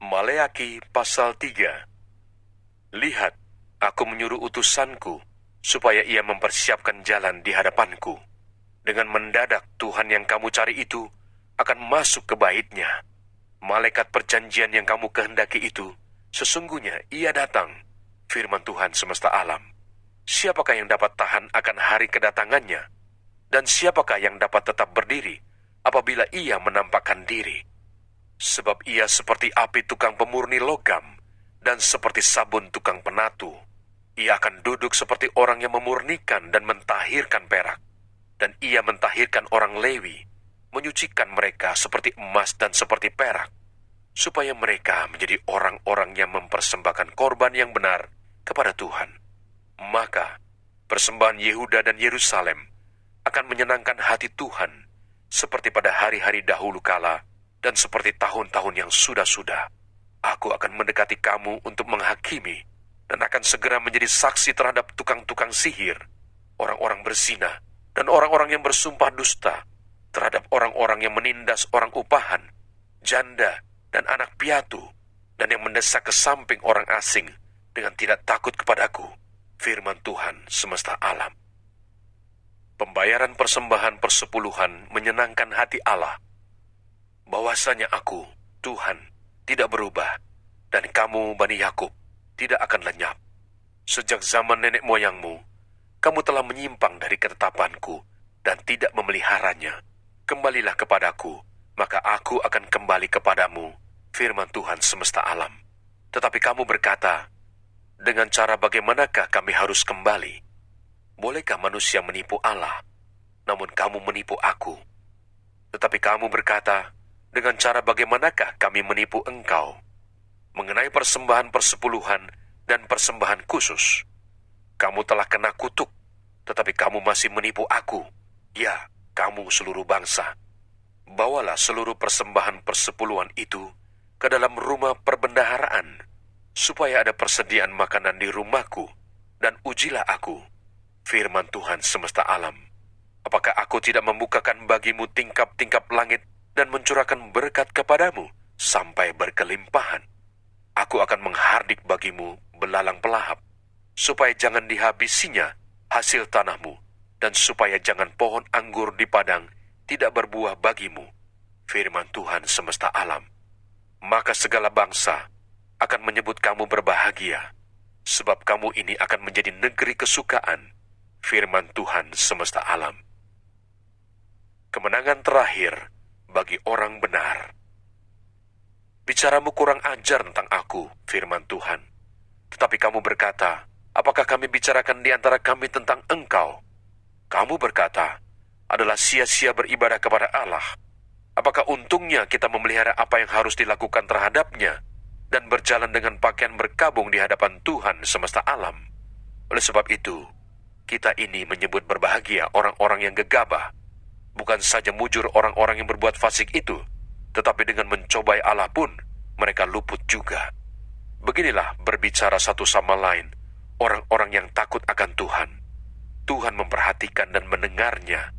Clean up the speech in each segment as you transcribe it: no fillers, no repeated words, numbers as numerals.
Maleaki pasal 3. Lihat, aku menyuruh utusanku supaya ia mempersiapkan jalan di hadapanku. Dengan mendadak Tuhan yang kamu cari itu akan masuk ke baitnya. Malaikat perjanjian yang kamu kehendaki itu, sesungguhnya ia datang, firman Tuhan semesta alam. Siapakah yang dapat tahan akan hari kedatangannya? Dan siapakah yang dapat tetap berdiri apabila ia menampakkan diri? Sebab ia seperti api tukang pemurni logam dan seperti sabun tukang penatu. Ia akan duduk seperti orang yang memurnikan dan mentahirkan perak. Dan ia mentahirkan orang Lewi, menyucikan mereka seperti emas dan seperti perak, supaya mereka menjadi orang-orang yang mempersembahkan korban yang benar kepada Tuhan. Maka persembahan Yehuda dan Yerusalem akan menyenangkan hati Tuhan, seperti pada hari-hari dahulu kala dan seperti tahun-tahun yang sudah-sudah. Aku akan mendekati kamu untuk menghakimi, dan akan segera menjadi saksi terhadap tukang-tukang sihir, orang-orang berzina, dan orang-orang yang bersumpah dusta, terhadap orang-orang yang menindas orang upahan, janda, dan anak piatu, dan yang mendesak ke samping orang asing dengan tidak takut kepadaku, firman Tuhan semesta alam. Pembayaran persembahan persepuluhan menyenangkan hati Allah, bahwasanya aku, Tuhan, tidak berubah, dan kamu, Bani Yakub, tidak akan lenyap. Sejak zaman nenek moyangmu, kamu telah menyimpang dari ketetapanku dan tidak memeliharanya. Kembalilah kepadaku, maka aku akan kembali kepadamu, firman Tuhan semesta alam. Tetapi kamu berkata, dengan cara bagaimanakah kami harus kembali? Bolehkah manusia menipu Allah? Namun kamu menipu aku. Tetapi kamu berkata, dengan cara bagaimanakah kami menipu engkau? Mengenai persembahan persepuluhan dan persembahan khusus, kamu telah kena kutuk, tetapi kamu masih menipu aku. Ya, kamu seluruh bangsa. Bawalah seluruh persembahan persepuluhan itu ke dalam rumah perbendaharaan, supaya ada persediaan makanan di rumahku, dan ujilah aku, firman Tuhan semesta alam. Apakah aku tidak membukakan bagimu tingkap-tingkap langit dan mencurahkan berkat kepadamu sampai berkelimpahan? Aku akan menghardik bagimu belalang pelahap, supaya jangan dihabisinya hasil tanahmu, dan supaya jangan pohon anggur di padang tidak berbuah bagimu, firman Tuhan semesta alam. Maka segala bangsa akan menyebut kamu berbahagia, sebab kamu ini akan menjadi negeri kesukaan, firman Tuhan semesta alam. Kemenangan terakhir bagi orang benar. Bicaramu kurang ajar tentang aku, firman Tuhan. Tetapi kamu berkata, apakah kami bicarakan di antara kami tentang engkau? Kamu berkata, adalah sia-sia beribadah kepada Allah. Apakah untungnya kita memelihara apa yang harus dilakukan terhadapnya dan berjalan dengan pakaian berkabung di hadapan Tuhan semesta alam? Oleh sebab itu, kita ini menyebut berbahagia orang-orang yang gegabah, bukan saja mujur orang-orang yang berbuat fasik itu, tetapi dengan mencobai Allah pun mereka luput juga. Beginilah berbicara satu sama lain orang-orang yang takut akan Tuhan. Tuhan memperhatikan dan mendengarnya.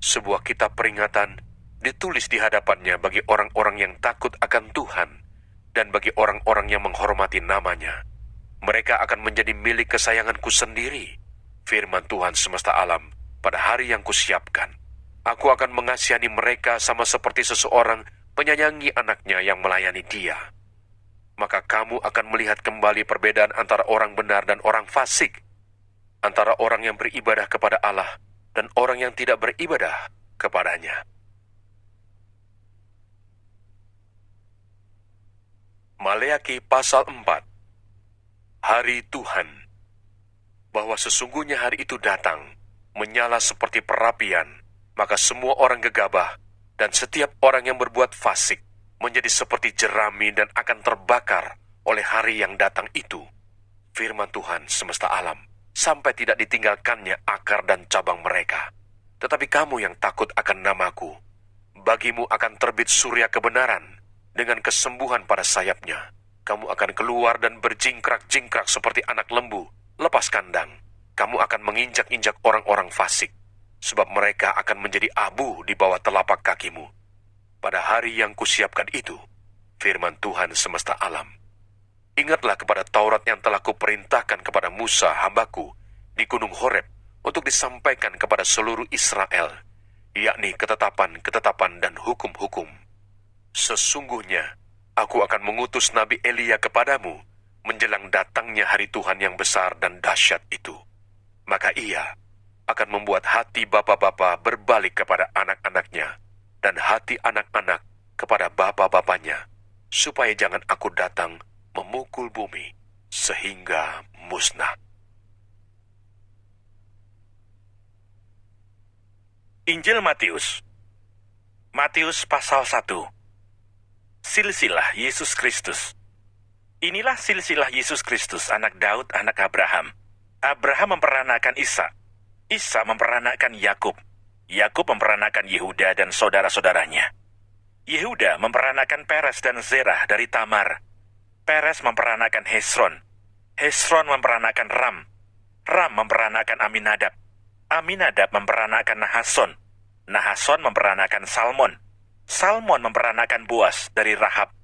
Sebuah kitab peringatan ditulis di hadapannya bagi orang-orang yang takut akan Tuhan dan bagi orang-orang yang menghormati namanya. Mereka akan menjadi milik kesayanganku sendiri, firman Tuhan semesta alam, pada hari yang kusiapkan. Aku akan mengasihani mereka sama seperti seseorang menyayangi anaknya yang melayani dia. Maka kamu akan melihat kembali perbedaan antara orang benar dan orang fasik, antara orang yang beribadah kepada Allah dan orang yang tidak beribadah kepadanya. Maleaki pasal 4. Hari Tuhan. Bahwa sesungguhnya hari itu datang, menyala seperti perapian, maka semua orang gegabah dan setiap orang yang berbuat fasik menjadi seperti jerami dan akan terbakar oleh hari yang datang itu, firman Tuhan semesta alam, sampai tidak ditinggalkannya akar dan cabang mereka. Tetapi kamu yang takut akan namaku, bagimu akan terbit surya kebenaran dengan kesembuhan pada sayapnya. Kamu akan keluar dan berjingkrak-jingkrak seperti anak lembu lepas kandang. Kamu akan menginjak-injak orang-orang fasik, sebab mereka akan menjadi abu di bawah telapak kakimu. Pada hari yang kusiapkan itu, firman Tuhan semesta alam. Ingatlah kepada Taurat yang telah kuperintahkan kepada Musa hambaku di Gunung Horeb untuk disampaikan kepada seluruh Israel, yakni ketetapan-ketetapan dan hukum-hukum. Sesungguhnya, aku akan mengutus Nabi Elia kepadamu menjelang datangnya hari Tuhan yang besar dan dahsyat itu. Maka ia akan membuat hati bapa-bapa berbalik kepada anak-anaknya, dan hati anak-anak kepada bapa-bapanya, supaya jangan aku datang memukul bumi sehingga musnah. Injil Matius. Matius pasal 1. Silsilah Yesus Kristus. Inilah silsilah Yesus Kristus, anak Daud, anak Abraham. Abraham memperanakan Ishak. Ishak memperanakan Yakub. Yakub memperanakan Yehuda dan saudara-saudaranya. Yehuda memperanakan Peres dan Zerah dari Tamar. Peres memperanakan Hesron. Hesron memperanakan Ram. Ram memperanakan Aminadab. Aminadab memperanakan Nahason. Nahason memperanakan Salmon. Salmon memperanakan Boas dari Rahab.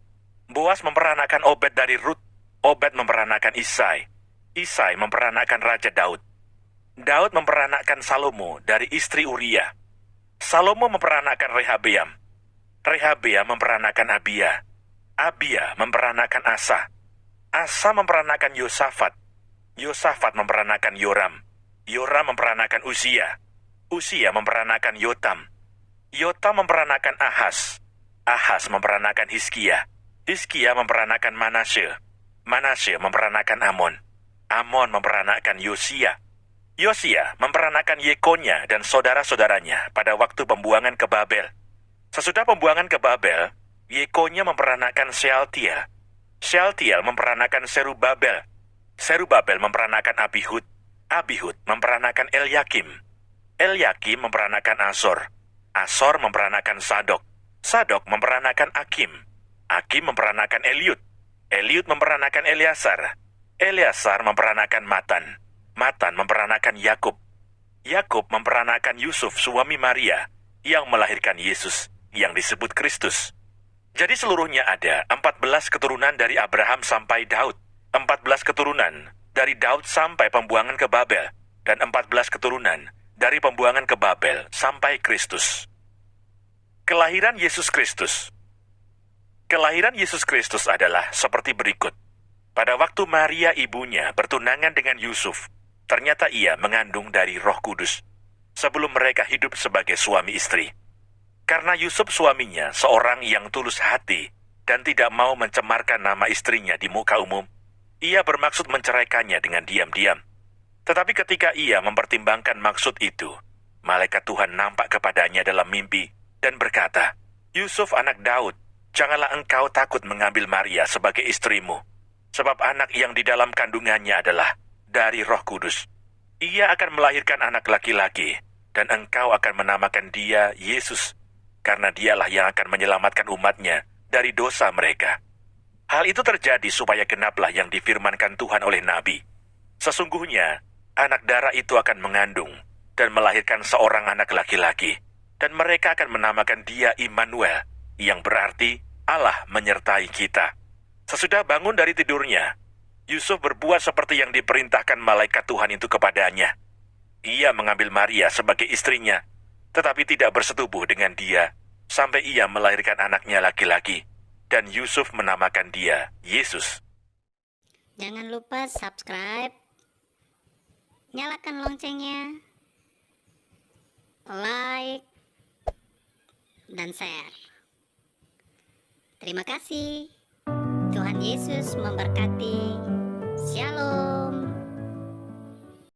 Boas memperanakan Obed dari Rut. Obed memperanakan Isai. Isai memperanakan Raja Daud. Daud memperanakan Salomo dari istri Uria. Salomo memperanakan Rehabeam. Rehabeam memperanakan Abia. Abia memperanakan Asa. Asa memperanakan Yosafat. Yosafat memperanakan Yoram. Yoram memperanakan Uzia. Uzia memperanakan Yotam. Yotam memperanakan Ahas. Ahas memperanakan Hizkia. Hizkia memperanakan Manasye. Manasye memperanakan Amon. Amon memperanakan Yosia. Yosia memperanakan Yekonya dan saudara-saudaranya pada waktu pembuangan ke Babel. Sesudah pembuangan ke Babel, Yekonya memperanakan Shealtiel. Shealtiel memperanakan Serubabel. Serubabel memperanakan Abihud. Abihud memperanakan Elyakim. Elyakim memperanakan Azor. Azor memperanakan Sadok. Sadok memperanakan Akim. Akim memperanakan Eliud. Eliud memperanakan Eleasar. Eleasar memperanakan Matan. Matan memperanakan Yakub. Yakub memperanakan Yusuf suami Maria yang melahirkan Yesus yang disebut Kristus. Jadi seluruhnya ada 14 keturunan dari Abraham sampai Daud. 14 keturunan dari Daud sampai pembuangan ke Babel, dan 14 keturunan dari pembuangan ke Babel sampai Kristus. Kelahiran Yesus Kristus. Kelahiran Yesus Kristus adalah seperti berikut. Pada waktu Maria ibunya bertunangan dengan Yusuf, ternyata ia mengandung dari Roh Kudus sebelum mereka hidup sebagai suami istri. Karena Yusuf suaminya seorang yang tulus hati dan tidak mau mencemarkan nama istrinya di muka umum, ia bermaksud menceraikannya dengan diam-diam. Tetapi ketika ia mempertimbangkan maksud itu, malaikat Tuhan nampak kepadanya dalam mimpi dan berkata, "Yusuf anak Daud, janganlah engkau takut mengambil Maria sebagai istrimu, sebab anak yang di dalam kandungannya adalah dari Roh Kudus. Ia akan melahirkan anak laki-laki, dan engkau akan menamakan dia Yesus, karena dialah yang akan menyelamatkan umatnya dari dosa mereka." Hal itu terjadi supaya genaplah yang difirmankan Tuhan oleh Nabi. Sesungguhnya, anak darah itu akan mengandung dan melahirkan seorang anak laki-laki, dan mereka akan menamakan dia Immanuel, yang berarti Allah menyertai kita. Sesudah bangun dari tidurnya, Yusuf berbuat seperti yang diperintahkan malaikat Tuhan itu kepadanya. Ia mengambil Maria sebagai istrinya, tetapi tidak bersetubuh dengan dia, sampai ia melahirkan anaknya laki-laki. Dan Yusuf menamakan dia Yesus. Jangan lupa subscribe, nyalakan loncengnya, like, dan share. Terima kasih. Tuhan Yesus memberkati. Shalom.